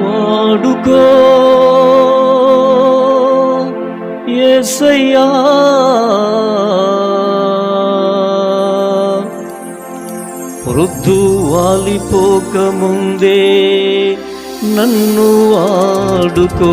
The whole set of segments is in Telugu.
వాడుకో యేసయ్యా, వృద్ధు వాలిపోక ముందే నన్ను వాడుకో.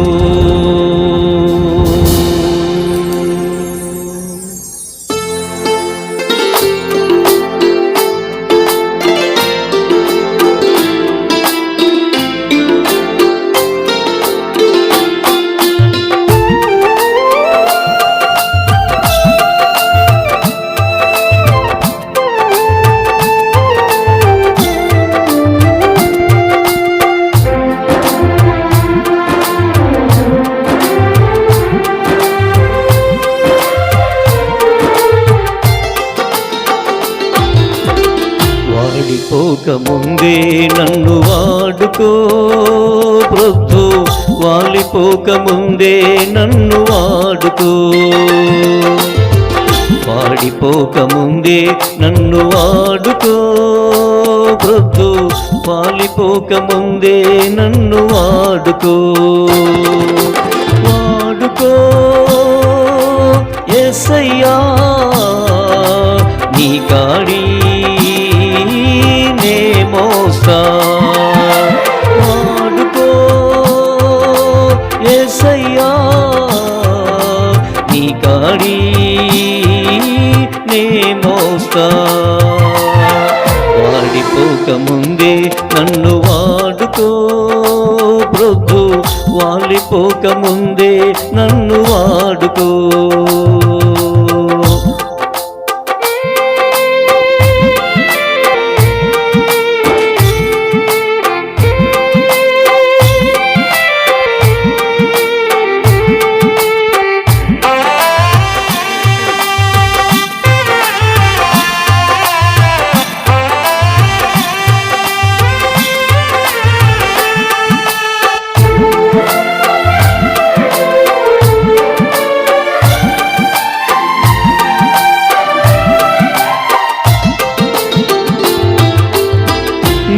వాడిపోక ముందే నన్ను వాడుకో ప్రభు, వాలిపోక ముందే నన్ను వాడుకో. వాడిపోక ముందే నన్ను వాడుకో ప్రభు, వాలిపోక ముందే నన్ను వాడుకో. వాడుకో యేసయ్యా, నీ కాడి మోస్తా. వాడుకో యేసయ్యా, నీ కాడి నే మోస్తా. వాడిపోక ముందే నన్ను వాడుకో ప్రభు, వాలిపోక ముందే నన్ను వాడుకో.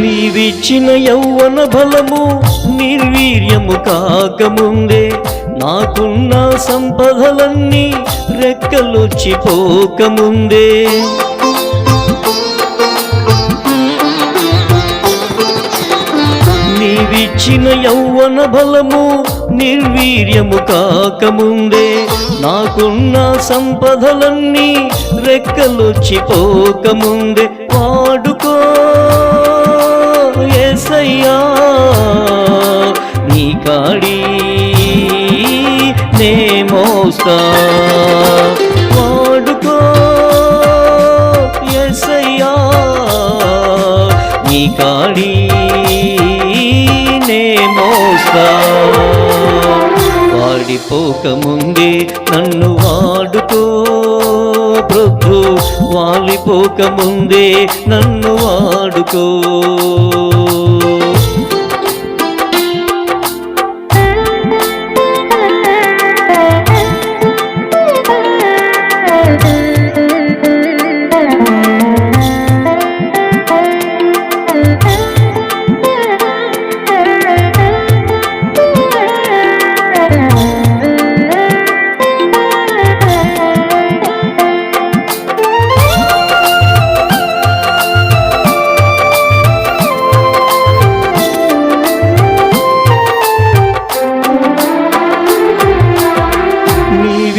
నీవిచ్చిన యౌవన బలము నిర్వీర్యము కాకముందే, నాకున్న సంపదలన్నీ రెక్కలొచ్చిపోకముందే. నీవిచ్చిన యౌవన బలము నిర్వీర్యము కాకముందే, నాకున్న సంపదలన్నీ రెక్కలొచ్చిపోకముందే. వాడుకో యేసయ్యా, నీ కాడి నే మోస్తా. వాడుకో యేసయ్యా, నీ కాడి నే మోస్తా. వాడిపోక ముందే నన్ను వాడుకో ప్రభు, వాలిపోక ముందే నన్ను వాడుకో.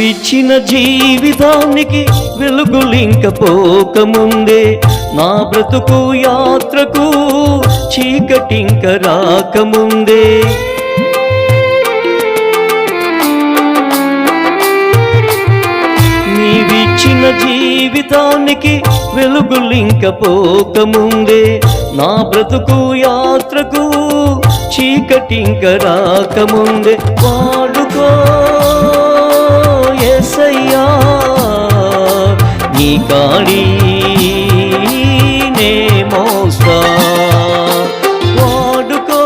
ఇచ్చిన జీవితానికి వెలుగులింక పోకముందే, నా బ్రతుకు యాత్రకు చీకటింక రాకముందే. నీవిచ్చిన జీవితానికి వెలుగులింక పోకముందే, నా బ్రతుకు యాత్రకు చీకటింక రాకముందే. వాడుకో యేసయ్యా, నీ కాడి నే మోస్తా. వాడుకో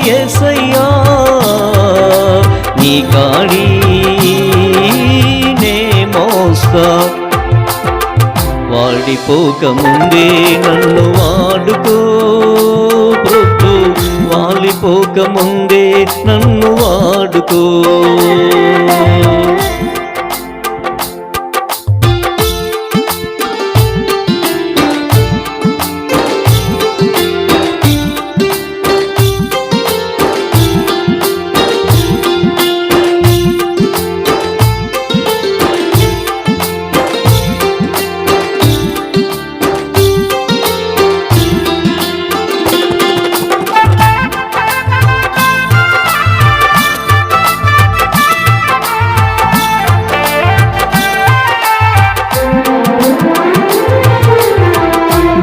యేసయ్యా, నీ కాడి నే మోస్తా. వాడిపోక ముందే నన్ను వాడుకో ప్రభు, వాలిపోక ముందే నన్ను వాడుకో.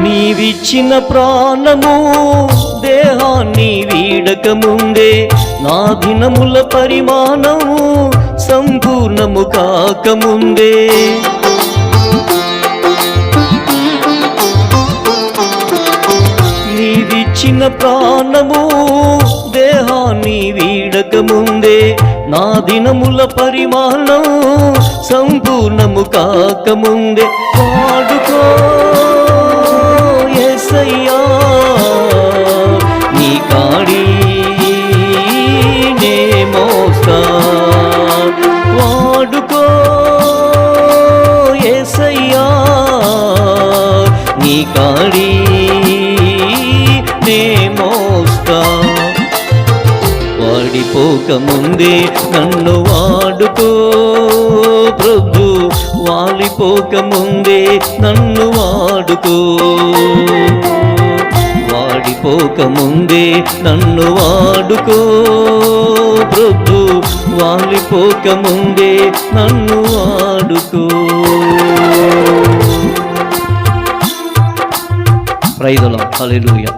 నీవిచ్చిన ప్రాణము దేహాన్ని వీడక ముందే, నా దినముల పరిమాణము సంపూర్ణము కాకముందే, నీవిచ్చిన ప్రాణము దేహాన్ని వీడక ముందే, నా దినముల పరిమాణం సంపూర్ణము కాకముందే, వాడుకో యేసయ్యా నీ కాడి నే మోస్తా. వాడుకో యేసయ్యా నీ కాడి నే మోస్తా. వాడిపోక ముందే నన్ను వాడుకో ప్రభు, వాలిపోక ముందే నన్ను వాడుకో. వాడిపోక ముందే నన్ను వాడుకో ప్రభు, వాలిపోక ముందే నన్ను వాడుకో. Praise the Lord. హల్లెలూయా.